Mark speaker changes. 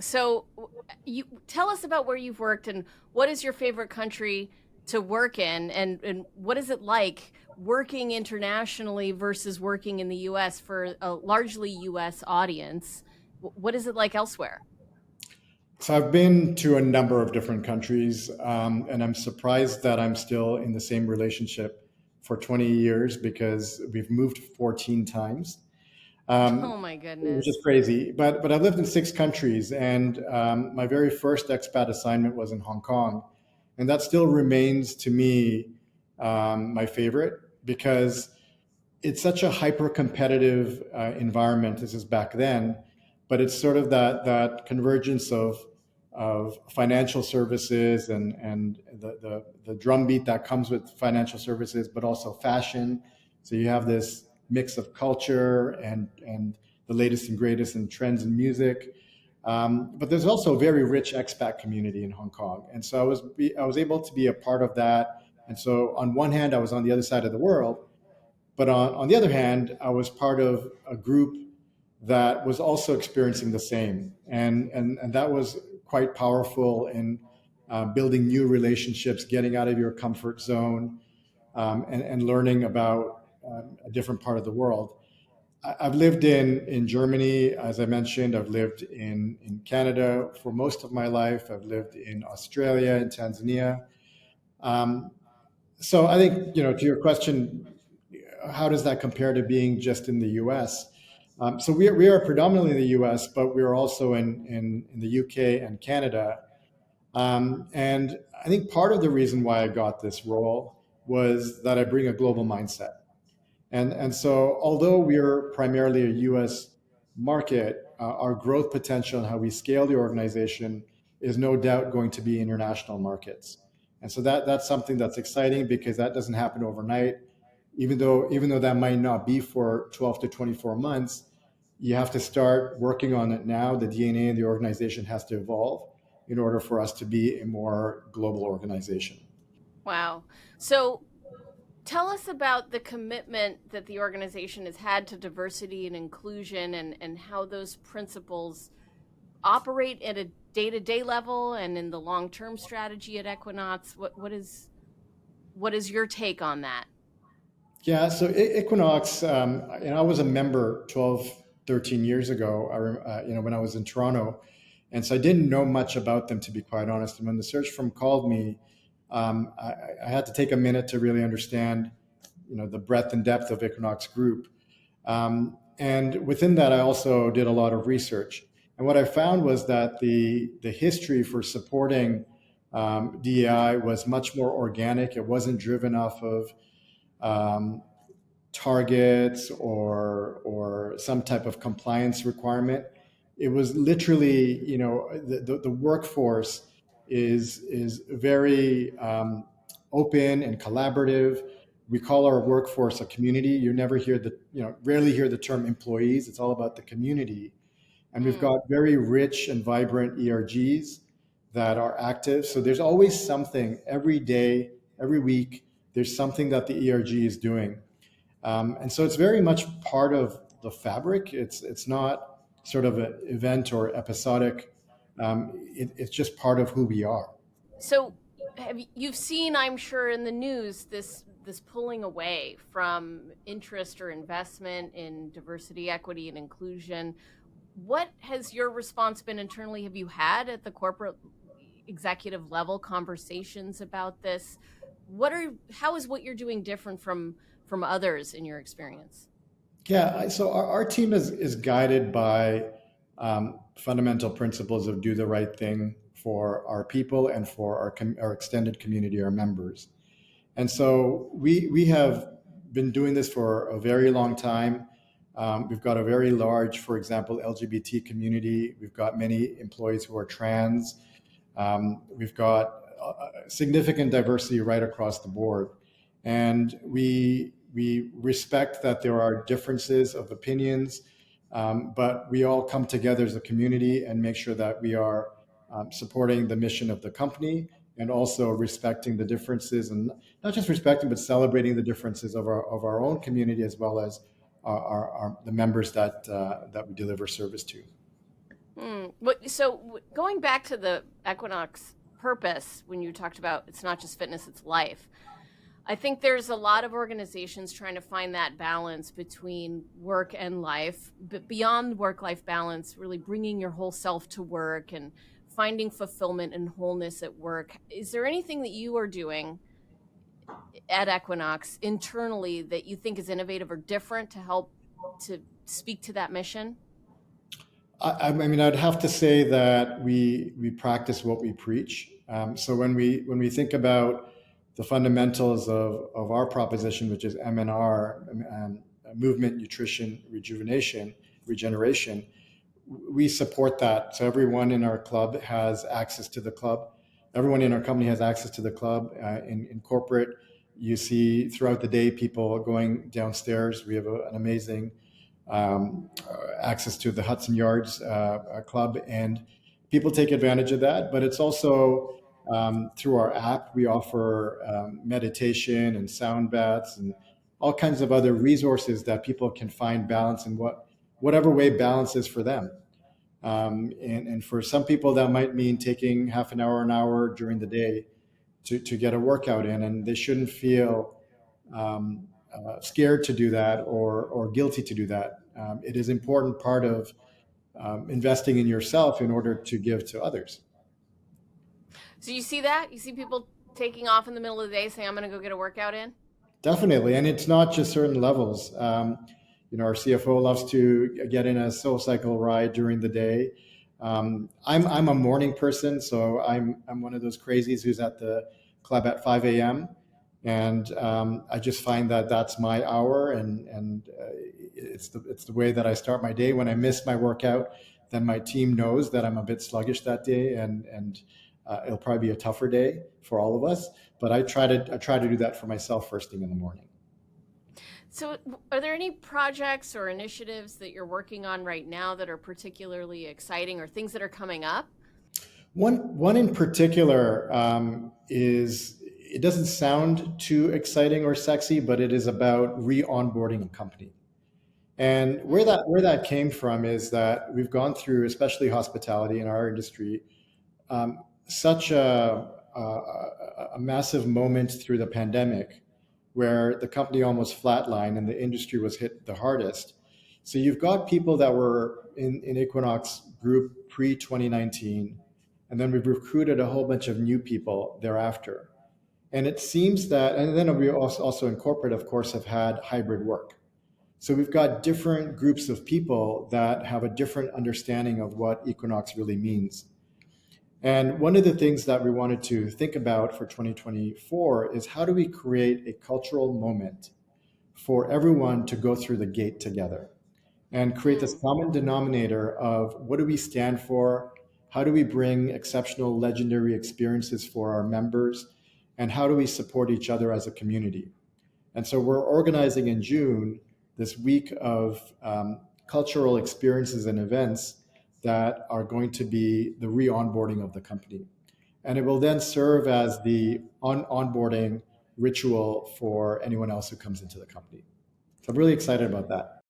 Speaker 1: So you tell us about where you've worked and what is your favorite country to work in, and what is it like working internationally versus working in the US for a largely US audience? What is it like elsewhere?
Speaker 2: So I've been to a number of different countries, and I'm surprised that I'm still in the same relationship for 20 years because we've moved 14 times,
Speaker 1: Oh
Speaker 2: um,
Speaker 1: my
Speaker 2: which is
Speaker 1: goodness.
Speaker 2: crazy. But I've lived in 6 countries, and my very first expat assignment was in Hong Kong, and that still remains to me my favorite because it's such a hyper competitive environment. This is back then, but it's sort of that convergence of financial services and the drumbeat that comes with financial services, but also fashion. So you have this mix of culture and the latest and greatest in trends in music. But there's also a very rich expat community in Hong Kong, and so I was able to be a part of that. And so on one hand, I was on the other side of the world, but on the other hand, I was part of a group that was also experiencing the same. And that was quite powerful in building new relationships, getting out of your comfort zone, and learning about a different part of the world. I've lived in Germany, as I mentioned. I've lived in Canada for most of my life. I've lived in Australia and Tanzania. Um, so I think, to your question, how does that compare to being just in the U.S.? So we are predominantly in the U.S., but we are also in the U.K. and Canada. And I think part of the reason why I got this role was that I bring a global mindset. And so although we are primarily a U.S. market, our growth potential and how we scale the organization is no doubt going to be international markets. And so that's something that's exciting because that doesn't happen overnight. Even though that might not be for 12 to 24 months, you have to start working on it now. The DNA of the organization has to evolve in order for us to be a more global organization.
Speaker 1: Wow. So tell us about the commitment that the organization has had to diversity and inclusion, and how those principles operate at a day-to-day level and in the long-term strategy at Equinox. What is your take on that?
Speaker 2: Yeah, so Equinox, I was a member 12, 13 years ago, when I was in Toronto. And so I didn't know much about them, to be quite honest. And when the search firm called me, I had to take a minute to really understand, the breadth and depth of Equinox Group. And within that, I also did a lot of research. And what I found was that the history for supporting DEI was much more organic. It wasn't driven off of um, targets or some type of compliance requirement. It was literally, the workforce is very open and collaborative. We call our workforce a community. You never hear rarely hear the term employees. It's all about the community. And we've
Speaker 1: Mm.
Speaker 2: got very rich and vibrant ERGs that are active. So there's always something every day, every week. There's something that the ERG is doing, and so it's very much part of the fabric. It's not sort of an event or episodic. It's just part of who we are.
Speaker 1: So you've seen, I'm sure, in the news this pulling away from interest or investment in diversity, equity, and inclusion. What has your response been internally? Have you had at the corporate executive level conversations about this? How is what you're doing different from others in your experience?
Speaker 2: Yeah. So our team is guided by fundamental principles of do the right thing for our people and for our extended community, our members. And so we have been doing this for a very long time. We've got a very large, for example, LGBT community. We've got many employees who are trans. We've got significant diversity right across the board, and we respect that there are differences of opinions, but we all come together as a community and make sure that we are supporting the mission of the company and also respecting the differences, and not just respecting but celebrating the differences of our own community as well as the members that we deliver service to.
Speaker 1: Going back to the Equinox purpose, when you talked about it's not just fitness, it's life. I think there's a lot of organizations trying to find that balance between work and life, but beyond work-life balance, really bringing your whole self to work and finding fulfillment and wholeness at work. Is there anything that you are doing at Equinox internally that you think is innovative or different to help to speak to that mission?
Speaker 2: I mean, I'd have to say that we practice what we preach. So when we think about the fundamentals of our proposition, which is MNR, movement, nutrition, regeneration, we support that. So everyone in our club has access to the club. Everyone in our company has access to the club. In corporate, you see throughout the day people going downstairs. We have an amazing access to the Hudson Yards club, and people take advantage of that. But it's also through our app, we offer meditation and sound baths and all kinds of other resources that people can find balance in whatever way balance is for them. And for some people, that might mean taking half an hour during the day to get a workout in, and they shouldn't feel scared to do that or guilty to do that. It is an important part of investing in yourself in order to give to others.
Speaker 1: So you see that? You see people taking off in the middle of the day saying, I'm going to go get a workout in?
Speaker 2: Definitely, and it's not just certain levels. Our CFO loves to get in a SoulCycle ride during the day. I'm a morning person, so I'm one of those crazies who's at the club at 5 a.m. And I just find that that's my hour, and it's the way that I start my day. When I miss my workout, then my team knows that I'm a bit sluggish that day, and it'll probably be a tougher day for all of us. But I try to do that for myself first thing in the morning.
Speaker 1: So, are there any projects or initiatives that you're working on right now that are particularly exciting, or things that are coming up?
Speaker 2: One in particular is, it doesn't sound too exciting or sexy, but it is about re-onboarding a company. And where that came from is that we've gone through, especially hospitality in our industry, such a massive moment through the pandemic where the company almost flatlined and the industry was hit the hardest. So you've got people that were in Equinox group pre 2019, and then we've recruited a whole bunch of new people thereafter. And it seems that, and then we also in corporate, of course, have had hybrid work. So we've got different groups of people that have a different understanding of what Equinox really means. And one of the things that we wanted to think about for 2024 is how do we create a cultural moment for everyone to go through the gate together and create this common denominator of what do we stand for? How do we bring exceptional, legendary experiences for our members? And how do we support each other as a community? And so we're organizing in June this week of cultural experiences and events that are going to be the re-onboarding of the company. And it will then serve as the onboarding ritual for anyone else who comes into the company. So I'm really excited about that.